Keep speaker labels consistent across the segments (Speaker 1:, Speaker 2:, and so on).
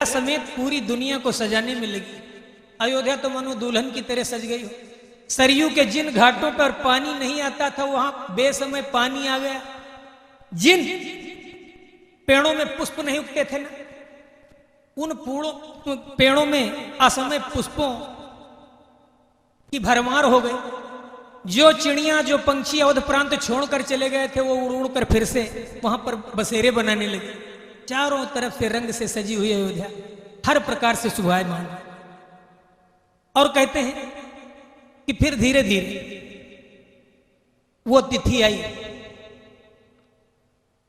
Speaker 1: समेत पूरी दुनिया को सजाने में लगी। अयोध्या तो मानो दुल्हन की तरह सज गई हो। सरयू के जिन घाटों पर पानी नहीं आता था वहां बेसमय पानी आ गया। जिन पेड़ों में पुष्प नहीं उगते थे ना, उन पेड़ों में असमय पुष्पों की भरमार हो गई। जो चिड़िया जो पंछी अवध प्रांत छोड़कर चले गए थे वो उड़ उड़ कर फिर से वहां पर बसेरे बनाने लगे। चारों तरफ से रंग से सजी हुई अयोध्या हर प्रकार से शोभायमान। और कहते हैं कि फिर धीरे धीरे वो तिथि आई।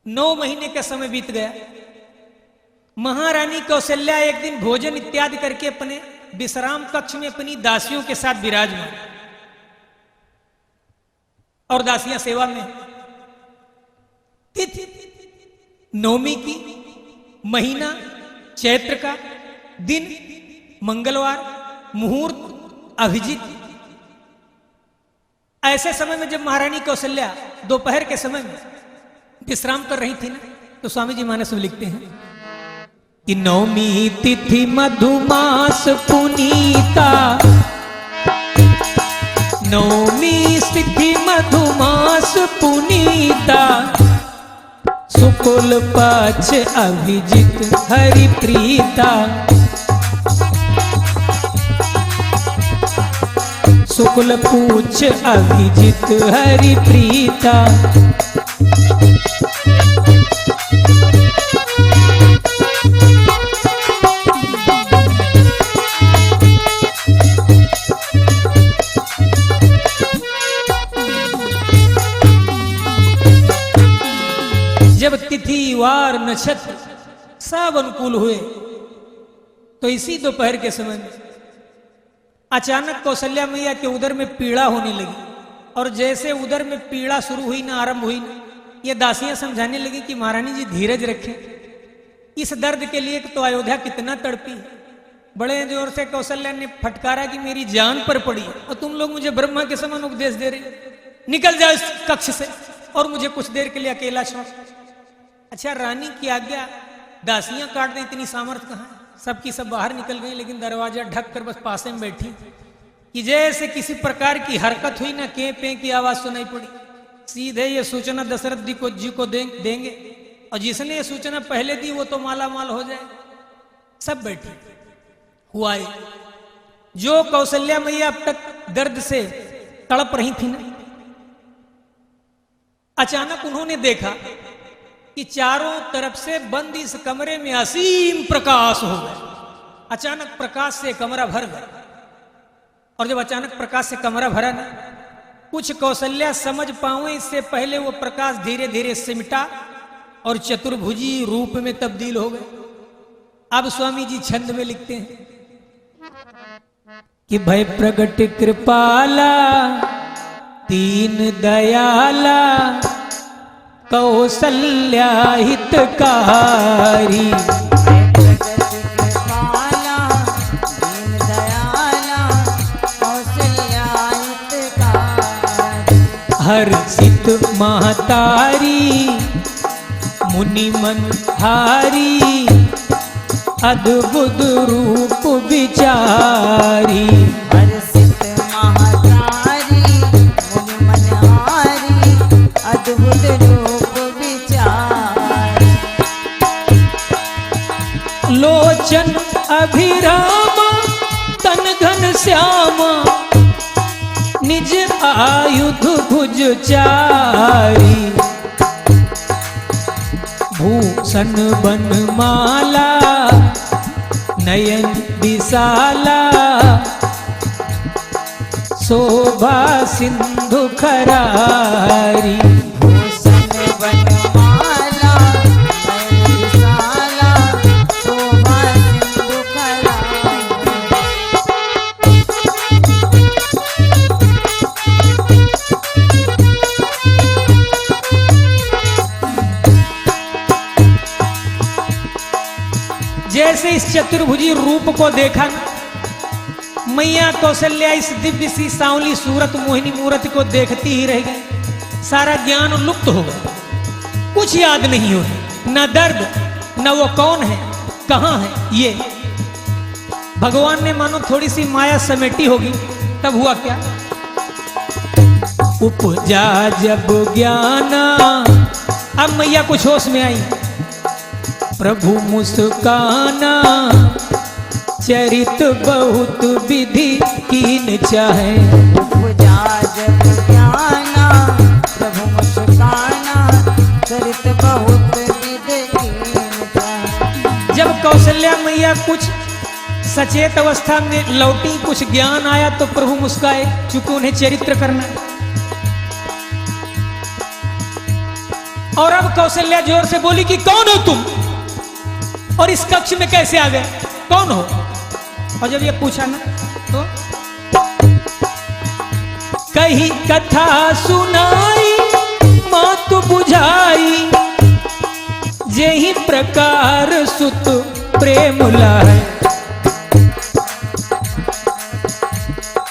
Speaker 1: 9 महीने का समय बीत गया। महारानी कौशल्या एक दिन भोजन इत्यादि करके अपने विश्राम कक्ष में अपनी दासियों के साथ विराजमान, और दासियां सेवा में। तिथि नवमी की, महीना चैत्र का, दिन मंगलवार, मुहूर्त अभिजीत। ऐसे समय में जब महारानी कौशल्या दोपहर के समय में विश्राम कर रही थी ना, तो स्वामी जी मानस में लिखते हैं कि नवमी तिथि मधुमास पुनीता, नवमी तिथि मधुमास पुनीता, शुक्ल पक्ष अभिजित हरि प्रीता, शुक्ल पूछ अभिजित हरि प्रीता। जब तिथि वार नक्षत्र सब अनुकूल हुए तो इसी दोपहर के समय में अचानक कौशल्या मैया के उदर में पीड़ा होने लगी। और जैसे उदर में पीड़ा शुरू हुई ना, आरंभ हुई ना, ये दासियां समझाने लगी कि महारानी जी धीरज रखें। इस दर्द के लिए तो अयोध्या कितना तड़पी है। बड़े जोर से कौशल्या ने फटकारा कि मेरी जान पर पड़ी और तुम लोग मुझे ब्रह्मा के समान उपदेश दे रहे, निकल जाओ इस कक्ष से और मुझे कुछ देर के लिए अकेला छोड़। अच्छा, रानी की आज्ञा, दासियां काट दें इतनी सामर्थ्य कहां है। सबकी सब बाहर निकल गई, लेकिन दरवाजा ढक कर बस पासे में बैठी कि जैसे किसी प्रकार की हरकत हुई ना, के पे की आवाज सुनाई पड़ी। सीधे ये सूचना दशरथ जी को देंगे, और जिसने ये सूचना पहले दी वो तो माला माल हो जाए। सब बैठे हुआ है। जो कौशल्या मैया अब तक दर्द से तड़प रही थी ना, अचानक उन्होंने देखा कि चारों तरफ से बंद इस कमरे में असीम प्रकाश हो गया। अचानक प्रकाश से कमरा भर गया। और जब अचानक प्रकाश से कमरा भरा ना, कुछ कौशल्या समझ पाए इससे पहले वो प्रकाश धीरे धीरे सिमटा और चतुर्भुजी रूप में तब्दील हो गए। अब स्वामी जी छंद में लिखते हैं कि भय प्रगट कृपाला दीन दयाला कौशल्या हितकारी, हर्षित महतारी मुनि मनहारी, अद्भुत रूप विचारी।
Speaker 2: हर्षित महतारी मुनि मनहारी, अद्भुत रूप विचारी।
Speaker 1: लोचन अभिरामा तन घन श्यामा, निज आयुध भुज चारी, भूषण बनमाला नयन विशाला, शोभा सिंधु खरारी।
Speaker 2: भूषण बनमाला नयन विशाला, शोभा सिंधु खरारी।
Speaker 1: जैसे इस चतुर्भुजी रूप को देखा ना, मैया कौशल्या इस दिव्य सी सांवली सूरत मोहिनी मूर्ति को देखती ही रह गई। सारा ज्ञान लुप्त हो गया, कुछ याद नहीं हो, न दर्द न वो कौन है, कहाँ है ये? भगवान ने मानो थोड़ी सी माया समेटी होगी, तब हुआ क्या? उपजा जब ज्ञाना, अब मैया कुछ होश में आई। प्रभु मुस्काना, चरित बहुत विधि कीन चाहे।
Speaker 2: उपजा जब ज्ञाना, प्रभु मुस्काना, चरित बहुत विधि कीन चाहे।
Speaker 1: जब कौशल्या मैया कुछ सचेत अवस्था में लौटी, कुछ ज्ञान आया तो प्रभु मुस्काए, चूंकि उन्हें चरित्र करना। और अब कौशल्या जोर से बोली कि कौन हो तुम, और इस कक्ष में कैसे आ गए, कौन हो? और जब ये पूछा ना तो कही कथा सुनाई, मात बुझाई, जेहि प्रकार सुत प्रेम लाए।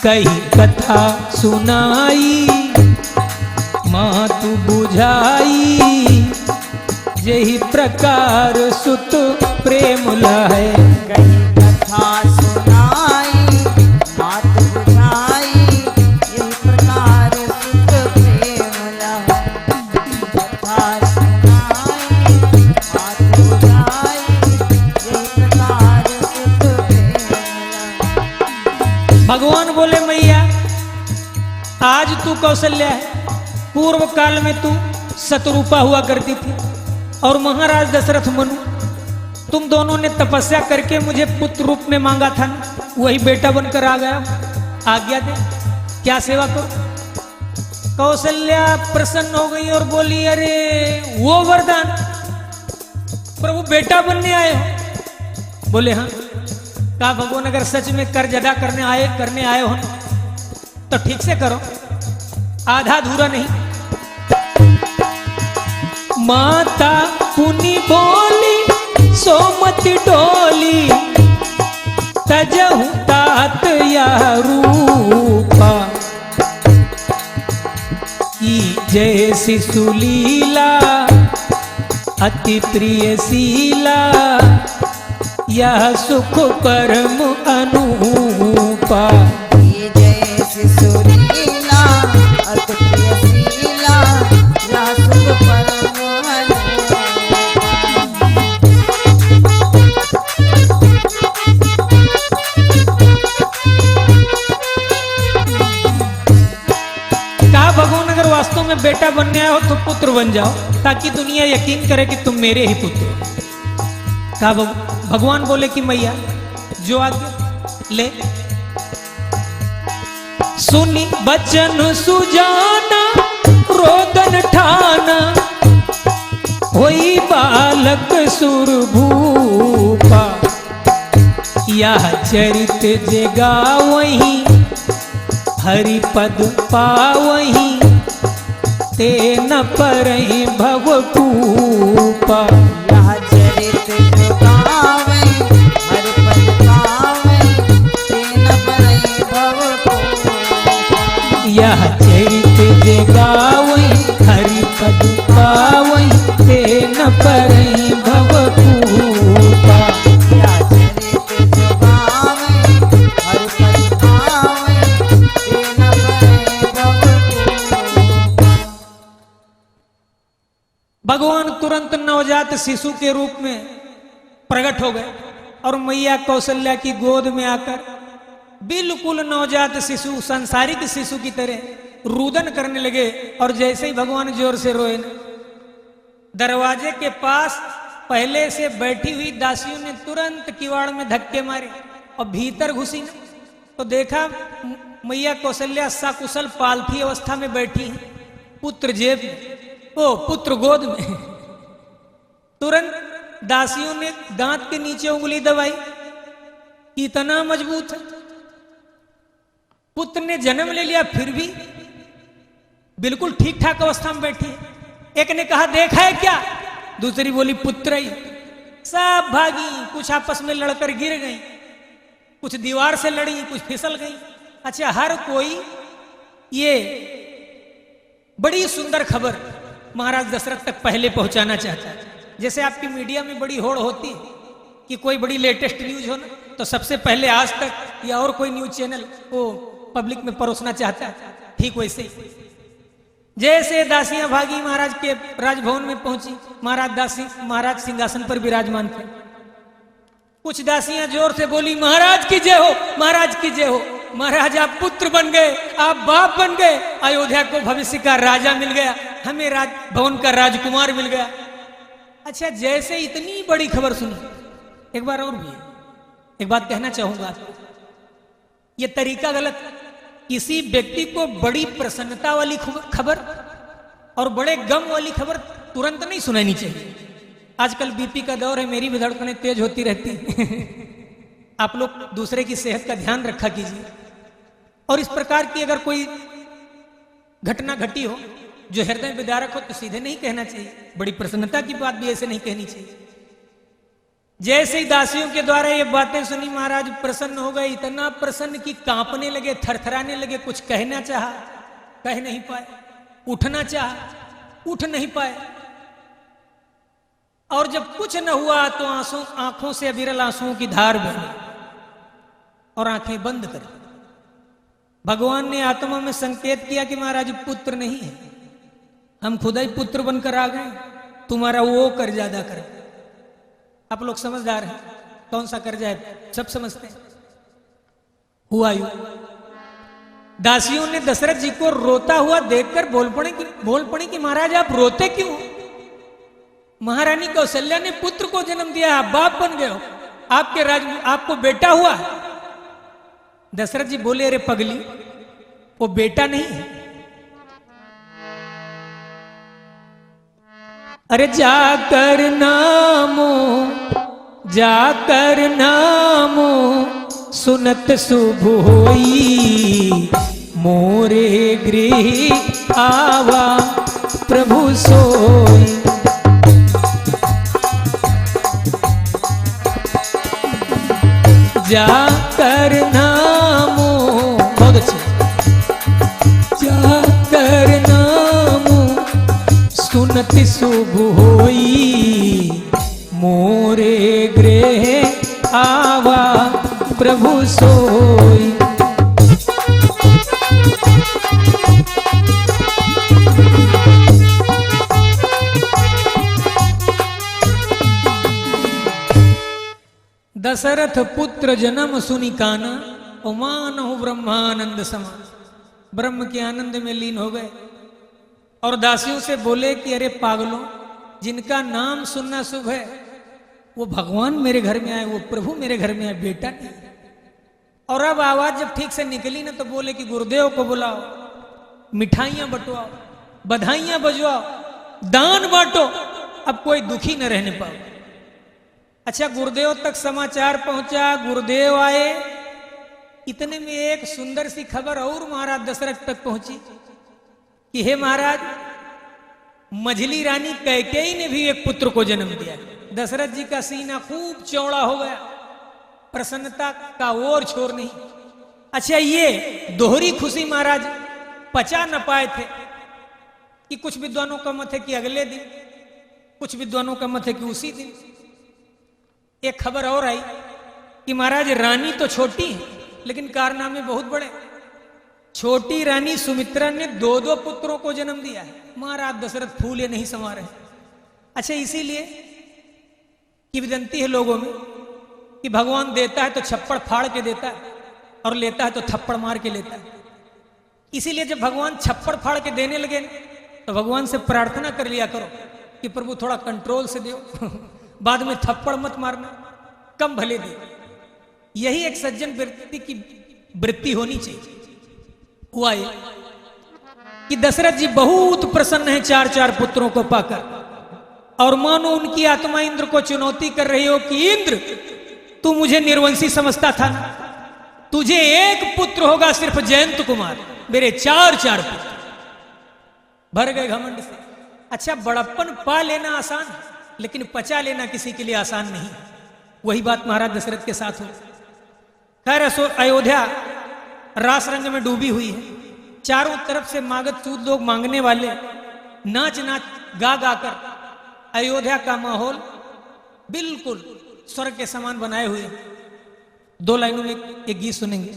Speaker 1: कही कथा सुनाई, मात बुझाई, जेहि प्रकार सुत प्रेम लाए।
Speaker 2: कही कथा सुनाई, मात बुझाई, यही प्रकार सुत प्रेम लाए। कथा सुनाई, मात बुझाई, यही प्रकार सुत प्रेम लाए।
Speaker 1: भगवान बोले मैया, आज तू कौशल्या है, पूर्व काल में तू शतरूपा हुआ करती थी, और महाराज दशरथ मनु, तुम दोनों ने तपस्या करके मुझे पुत्र रूप में मांगा था ना, वही बेटा बनकर आ गया। आज्ञा दे, क्या सेवा करो? कौशल्या प्रसन्न हो गई और बोली, अरे वो वरदान, प्रभु बेटा बनने आए हो? बोले हाँ। कहा भगवान अगर सच में कर्ज अदा करने आए हो तो ठीक से करो, आधा अधूरा नहीं। माता पुनि बोली, सोमति डोली, तजहु तात या रूपा। की जय शिशु लीला, अति प्रिय शीला, यह सुख परम अनुपा।
Speaker 2: ये जय शिशु लीला, अति प्रिय शीला, यह सुख परम अनुपा।
Speaker 1: कहा भगवान अगर वास्तव में बेटा बनने आए हो तो पुत्र बन जाओ, ताकि दुनिया यकीन करे कि तुम मेरे ही पुत्र हो। कहा भगवान बोले कि मैया जो आज्ञा ले। सुनी बचन सुजाना, रोदन ठाना, होई बालक सुरभूपा। यह चरित जगावही, हरि पद पावही, ते न परहि भवकूपा।
Speaker 2: यह चरित गावे, हरि पद पावे, ते न परहि भवकूपा।
Speaker 1: यह चरित जगावही, हरि पद पावही, ते न परहि भवकूपा।
Speaker 2: यह चरित गावे, हरि पद पावे, ते न परहि भवकूपा।
Speaker 1: भगवान तुरंत नवजात शिशु के रूप में प्रकट हो गए और मैया कौशल्या की गोद में आकर बिल्कुल नवजात शिशु, सांसारिक शिशु की तरह रुदन करने लगे। और जैसे ही भगवान जोर से रोए ना, दरवाजे के पास पहले से बैठी हुई दासियों ने तुरंत किवाड़ में धक्के मारे और भीतर घुसी ना, तो देखा मैया कौशल्या सकुशल पालथी अवस्था में बैठी है, पुत्र जेब में, ओ पुत्र गोद में। तुरंत दासियों ने दांत के नीचे उंगली दबाई, इतना मजबूत है। पुत्र ने जन्म ले लिया फिर भी बिल्कुल ठीक ठाक अवस्था में बैठी है। एक ने कहा देखा है क्या, दूसरी बोली पुत्र ही। सब भागी, कुछ आपस में लड़कर गिर गई, कुछ दीवार से लड़ी, कुछ फिसल गई। अच्छा, हर कोई ये बड़ी सुंदर खबर महाराज दशरथ तक पहले पहुंचाना चाहता है। जैसे आपकी मीडिया में बड़ी होड़ होती है कि कोई बड़ी लेटेस्ट न्यूज हो ना तो सबसे पहले आज तक या और कोई न्यूज चैनल वो पब्लिक में परोसना चाहता है, ठीक वैसे ही जैसे दासियां भागी महाराज के राजभवन में पहुंची, महाराज सिंहासन पर विराजमान थे। कुछ दासियां जोर से बोली, महाराज की जय हो, महाराज की जय हो, महाराज आप पुत्र बन गए, आप बाप बन गए, अयोध्या को भविष्य का राजा मिल गया, हमें राजभवन का राजकुमार मिल गया। अच्छा, जैसे इतनी बड़ी खबर सुनी, एक बार और भी एक बात कहना चाहूंगा, ये तरीका गलत। किसी व्यक्ति को बड़ी प्रसन्नता वाली खबर और बड़े गम वाली खबर तुरंत नहीं सुनानी चाहिए। आजकल बीपी का दौर है, मेरी भी धड़कनें तेज होती रहती आप लोग दूसरे की सेहत का ध्यान रखा कीजिए। और इस प्रकार की अगर कोई घटना घटी हो जो हृदय विदारक हो तो सीधे नहीं कहना चाहिए, बड़ी प्रसन्नता की बात भी ऐसे नहीं कहनी चाहिए। जैसे ही दासियों के द्वारा ये बातें सुनी, महाराज प्रसन्न हो गए, इतना प्रसन्न कि कांपने लगे, थरथराने लगे। कुछ कहना चाहा, कह नहीं पाए, उठना चाहा, उठ नहीं पाए। और जब कुछ न हुआ तो आंखों से अविरल आंसुओं की धार बही और आंखें बंद कर। भगवान ने आत्मा में संकेत किया कि महाराज पुत्र नहीं है, हम खुद ही पुत्र बनकर आ गए, तुम्हारा वो कर्जा अदा कर। आप लोग समझदार हैं, कौन सा कर्जा है सब समझते हैं। हुआ यूं, दासियों ने दशरथ जी को रोता हुआ देखकर बोल पड़ी कि महाराज आप रोते क्यों? महारानी कौशल्या ने पुत्र को जन्म दिया, आप बाप बन गए हो, आपको बेटा हुआ। दशरथ जी बोले, अरे पगली, वो बेटा नहीं है। अरे जाकर नामो सुनत शुभ होई, मोरे गृह आवा प्रभु सोई। जाकर नामो, बहुत अच्छा, जाकर नामो सुनत शुभ होई, मोरे गृह आवा प्रभु सोई। दशरथ पुत्र जन्म सुनि काना, उमानहु ब्रह्मानंद समान। ब्रह्म के आनंद में लीन हो गए और दासियों से बोले कि अरे पागलों, जिनका नाम सुनना शुभ है वो भगवान मेरे घर में आए, वो प्रभु मेरे घर में आए, बेटा नहीं। और अब आवाज जब ठीक से निकली ना तो बोले कि गुरुदेव को बुलाओ, मिठाइयां बंटवाओ, बधाइयां बजवाओ, दान बांटो, अब कोई दुखी न रहने पाओ। अच्छा, गुरुदेव तक समाचार पहुंचा, गुरुदेव आए, इतने में एक सुंदर सी खबर और महाराज दशरथ तक पहुंची कि हे महाराज, मझली रानी कैकेयी ने भी एक पुत्र को जन्म दिया। दशरथ जी का सीना खूब चौड़ा हो गया, प्रसन्नता का और छोर नहीं। अच्छा, ये दोहरी खुशी महाराज पचा न पाए थे कि कुछ विद्वानों का मत है कि अगले दिन, कुछ विद्वानों का मत है कि उसी दिन। एक खबर और आई कि महाराज रानी तो छोटी है लेकिन कारनामे बहुत बड़े। छोटी रानी सुमित्रा ने 2 पुत्रों को जन्म दिया है। महाराज दशरथ फूले नहीं समा रहे। अच्छा, इसीलिए किंवदंती है लोगों में कि भगवान देता है तो छप्पड़ फाड़ के देता है और लेता है तो थप्पड़ मार के लेता है। इसीलिए जब भगवान छप्पड़ फाड़ के देने लगे तो भगवान से प्रार्थना कर लिया करो कि प्रभु थोड़ा कंट्रोल से दो बाद में थप्पड़ मत मारना, कम भले दे। यही एक सज्जन व्यक्ति की वृत्ति होनी चाहिए। हुआ ये कि दशरथ जी बहुत प्रसन्न हैं 4 पुत्रों को पाकर, और मानो उनकी आत्मा इंद्र को चुनौती कर रही हो कि इंद्र, तू मुझे निर्वंशी समझता था ना, तुझे एक पुत्र होगा सिर्फ जयंत कुमार, मेरे 4 पुत्र। भर गए घमंड से। अच्छा, बड़प्पन पा लेना आसान है लेकिन पचा लेना किसी के लिए आसान नहीं। वही बात महाराज दशरथ के साथ हुई। खैर, अयोध्या रास रंग में डूबी हुई है। चारों तरफ से मागत चूत लोग मांगने वाले नाच गा कर अयोध्या का माहौल बिल्कुल स्वर्ग के समान बनाए हुए। 2 लाइनों में एक गीत सुनेंगे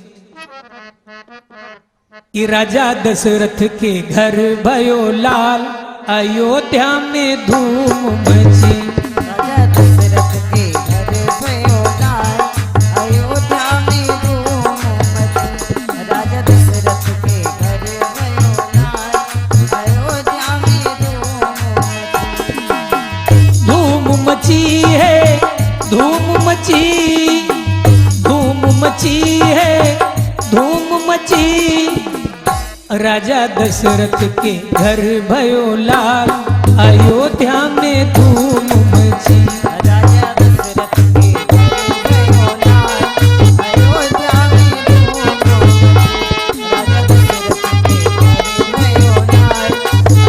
Speaker 1: कि राजा दशरथ के घर भयो लाल, अयोध्या में धूम मची।
Speaker 2: राजा दशरथ के घर भयो लाल, अयोध्या में धूम मची। राजा दशरथ के घर भयो लाल, अयोध्या में
Speaker 1: धूम मची है, धूम मची, धूम मची है, धूम मची। राजा दशरथ के घर भयो लाल, अयोध्या में धूम मची।
Speaker 2: राजा दशरथ के घर भयो लाल, अयोध्या में धूम मची। राजा दशरथ के घर भयो लाल,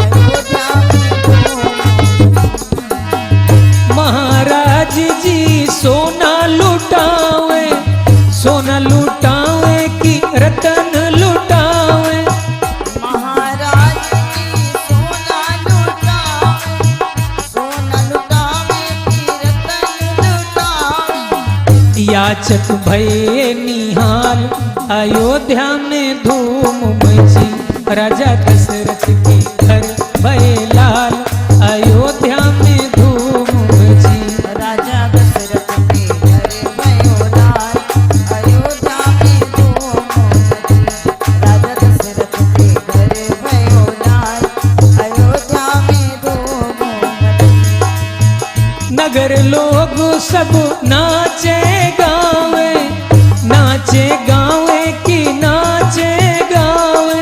Speaker 2: अयोध्या में धूम मची।
Speaker 1: महाराज जी सोना लुटावे, सोना लुटावे कि रतन लुटावे।
Speaker 2: महाराज जी सोना लुटावे, सोना लुटावे कि रतन लुटावे।
Speaker 1: याचक भये निहाल, अयोध्या में धूम मची। राजा दशरथ के घर भये लाल, अयोध्या में धूम मची।
Speaker 2: राजा दशरथ के घर भयो लाल, अयोध्या में धूम मची। राजा दशरथ के घर भयो लाल, अयोध्या में धूम मची।
Speaker 1: नगर लोग सब नाचे गावे, नाचे गावे कि नाचे गावे।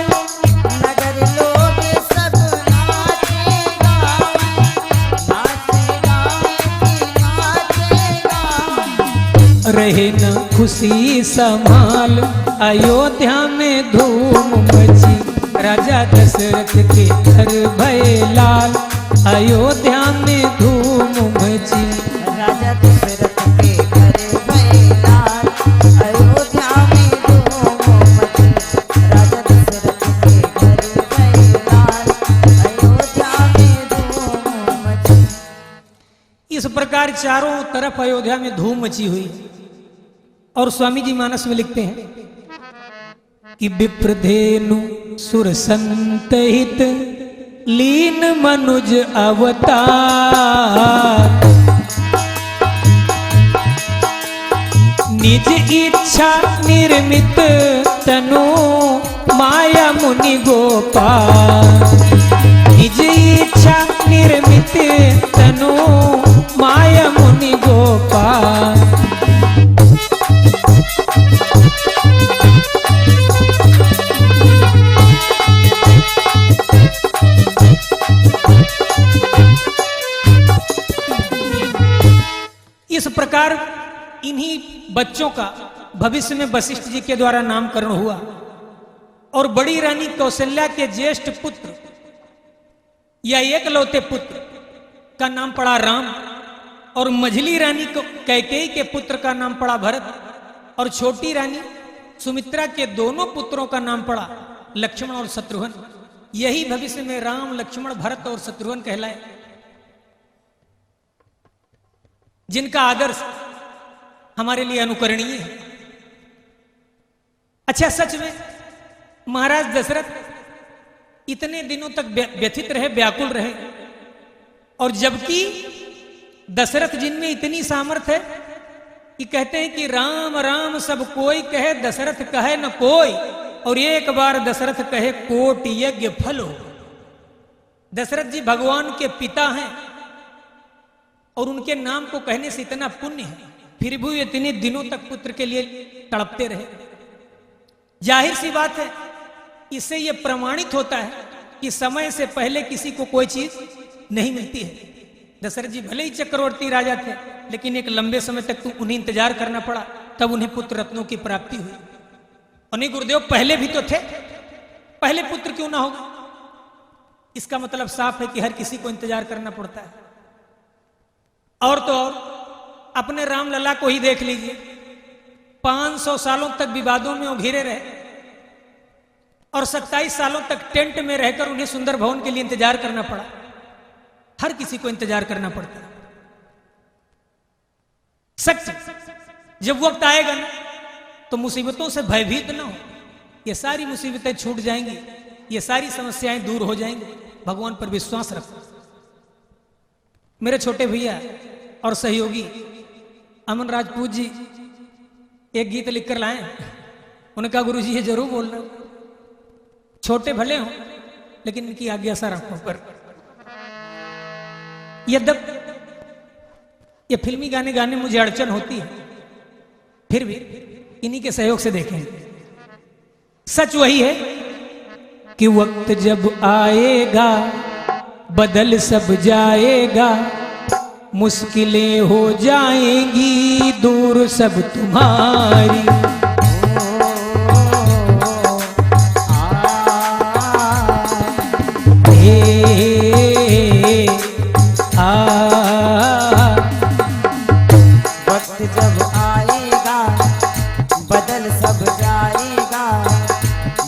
Speaker 2: नगर लोग सब नाचे गावे, नाचे गावे कि नाचे गावे।
Speaker 1: रहे न खुशी संभाल, अयोध्या में धूम मची। राजा दशरथ के घर भये लाल, अयोध्या में धूम मची।
Speaker 2: राजा दशरथ के घर भयो लाल, अयोध्या में धूम मची। राजा दशरथ के घर भयो लाल, अयोध्या में धूम मची।
Speaker 1: इस प्रकार चारों तरफ अयोध्या में धूम मची हुई। और स्वामी जी मानस में लिखते हैं कि विप्रधेनु सुर संतहित, लीन मनुज अवतार। निज इच्छा निर्मित तनु, माया मुनि गोपाल। निज इच्छा निर्मित तनु, माया मुनि गोपाल। इस प्रकार इन्हीं बच्चों का भविष्य में वशिष्ठ जी के द्वारा नामकरण हुआ। और बड़ी रानी कौशल्या के ज्येष्ठ पुत्र या एकलौते पुत्र का नाम पड़ा राम। और मझली रानी को कैकेयी के पुत्र का नाम पड़ा भरत। और छोटी रानी सुमित्रा के दोनों पुत्रों का नाम पड़ा लक्ष्मण और शत्रुघ्न। यही भविष्य में राम, लक्ष्मण, भरत और शत्रुघ्न कहलाए, जिनका आदर्श हमारे लिए अनुकरणीय है। अच्छा, सच में महाराज दशरथ इतने दिनों तक व्यथित रहे, व्याकुल रहे। और जबकि दशरथ जिनमें इतनी सामर्थ्य है कि कहते हैं कि राम राम सब कोई कहे, दशरथ कहे न कोई। और एक बार दशरथ कहे कोट यज्ञ फल हो। दशरथ जी भगवान के पिता हैं और उनके नाम को कहने से इतना पुण्य है, फिर भी इतने दिनों तक पुत्र के लिए तड़पते रहे। जाहिर सी बात है, इससे यह प्रमाणित होता है कि समय से पहले किसी को कोई चीज नहीं मिलती है। दशरथ जी भले ही चक्रवर्ती राजा थे, लेकिन एक लंबे समय तक तो उन्हें इंतजार करना पड़ा, तब उन्हें पुत्र रत्नों की प्राप्ति हुई। और नहीं गुरुदेव, पहले भी तो थे, पहले पुत्र क्यों ना होगा? इसका मतलब साफ है कि हर किसी को इंतजार करना पड़ता है। और तो और अपने रामलला को ही देख लीजिए, 500 सालों तक विवादों में वो घिरे रहे और 27 सालों तक टेंट में रहकर उन्हें सुंदर भवन के लिए इंतजार करना पड़ा। हर किसी को इंतजार करना पड़ता है। सच जब वक्त आएगा ना तो मुसीबतों से भयभीत ना हो, ये सारी मुसीबतें छूट जाएंगी, ये सारी समस्याएं दूर हो जाएंगी। भगवान पर विश्वास रखो। मेरे छोटे भैया और सहयोगी अमन राजपूत जी एक गीत लिखकर लाए। उन्होंने कहा गुरु जी ये जरूर बोलना, छोटे भले हों लेकिन इनकी आज्ञा सर आंखों पर। यद्यप ये फिल्मी गाने गाने मुझे अड़चन होती है, फिर भी इन्हीं के सहयोग से देखें। सच वही है कि वक्त जब आएगा बदल सब जाएगा, मुश्किलें हो जाएंगी दूर सब तुम्हारी।
Speaker 2: वक्त जब आएगा बदल सब जाएगा,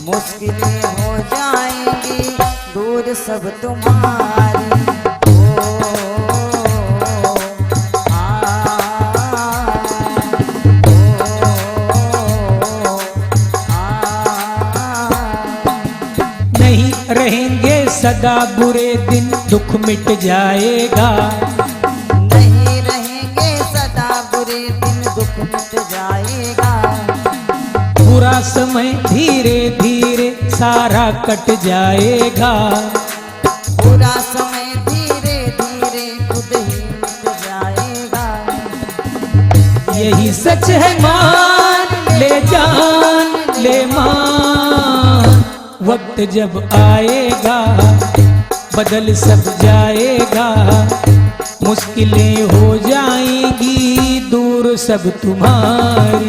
Speaker 2: मुश्किलें हो जाएंगी दूर सब तुम्हारी।
Speaker 1: नहीं रहेंगे सदा बुरे दिन, दुख मिट जाएगा।
Speaker 2: नहीं रहेंगे सदा बुरे दिन, दुख मिट जाएगा।
Speaker 1: बुरा समय धीरे धीरे सारा कट जाएगा।
Speaker 2: बुरा समय धीरे धीरे खुद ही मिट जाएगा।
Speaker 1: यही सच है मान ले जान ले मान, वक्त जब आएगा बदल सब जाएगा, मुश्किलें हो जाएंगी दूर सब तुम्हारी।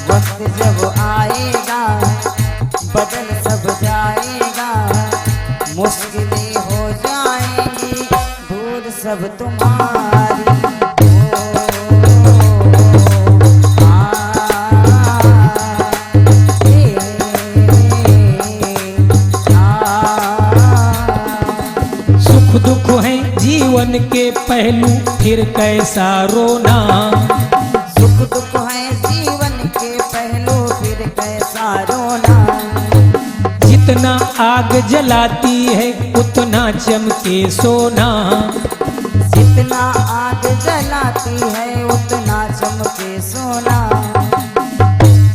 Speaker 2: वक्त जब आएगा बदल सब जाएगा, मुश्किलें हो जाएंगी दूर सब तुम्हारी।
Speaker 1: सुख दुख है जीवन के पहलू, फिर कैसा रोना।
Speaker 2: सुख दुख है जीवन के पहलू, फिर कैसा रोना।
Speaker 1: जितना आग जलाती है उतना चमके सोना।
Speaker 2: जितना आग जलाती है उतना चमके सोना।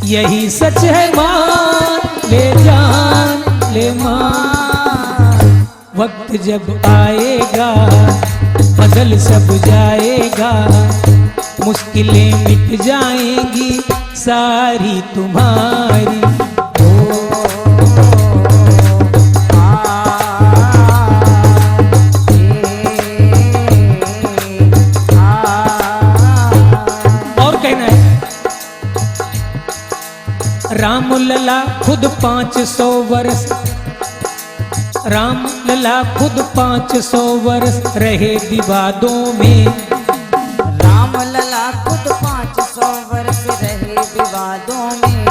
Speaker 1: यही सच है मान ले जान ले मान, वक्त जब आएगा बदल सब जाएगा, मुश्किलें मिट जाएंगी सारी तुम्हारी। और कहना है राम लला खुद 500 वर्ष, राम लला खुद 500 वर्ष रहे विवादों में।
Speaker 2: राम लला खुद 500 वर्ष रहे विवादों में।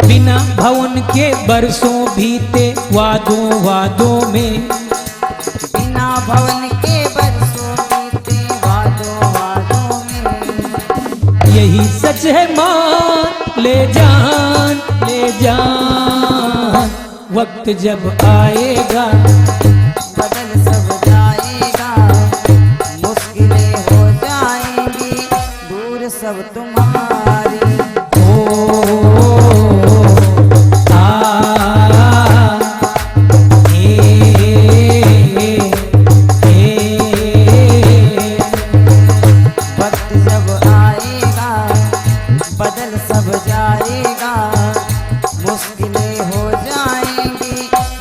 Speaker 1: बिना भवन के बरसों बीते वादों वादों में।
Speaker 2: बिना भवन के बरसों बीते वादों वादों में।
Speaker 1: यही सच है मान ले जान, वक्त जब आएगा
Speaker 2: बदल सब जाएगा, मुश्किलें हो जाएंगी दूर सब तुम्हारी। वक्त जब आएगा बदल सब जाएगा, मुश्किलें हो जाएंगी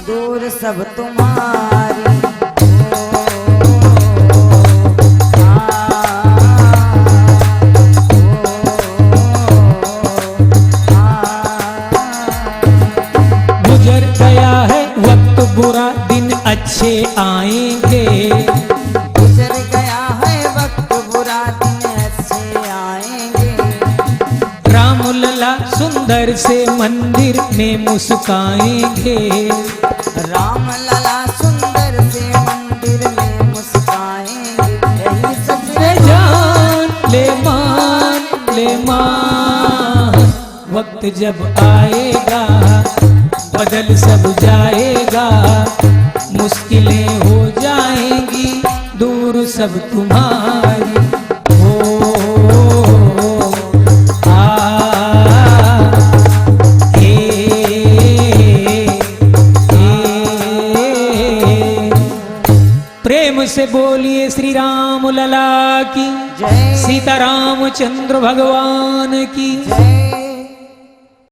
Speaker 2: दूर सब तुम्हारी।
Speaker 1: गुजर गया है वक्त बुरा, दिन अच्छे आएंगे।
Speaker 2: गुजर गया है वक्त बुरा, दिन अच्छे आएंगे।
Speaker 1: राम लला सुंदर सुंदर से मंदिर में मुस्काएंगे।
Speaker 2: राम लला सुंदर से मंदिर में मुस्काएंगे। यही सच
Speaker 1: ले जान ले मान वक्त जब आएगा बदल सब जाएगा। मुश्किलें हो जाएंगी दूर सब तुम्हारी। प्रेम से बोलिए श्री राम लला की,
Speaker 2: जय।
Speaker 1: सीताराम चंद्र भगवान की।
Speaker 2: जय।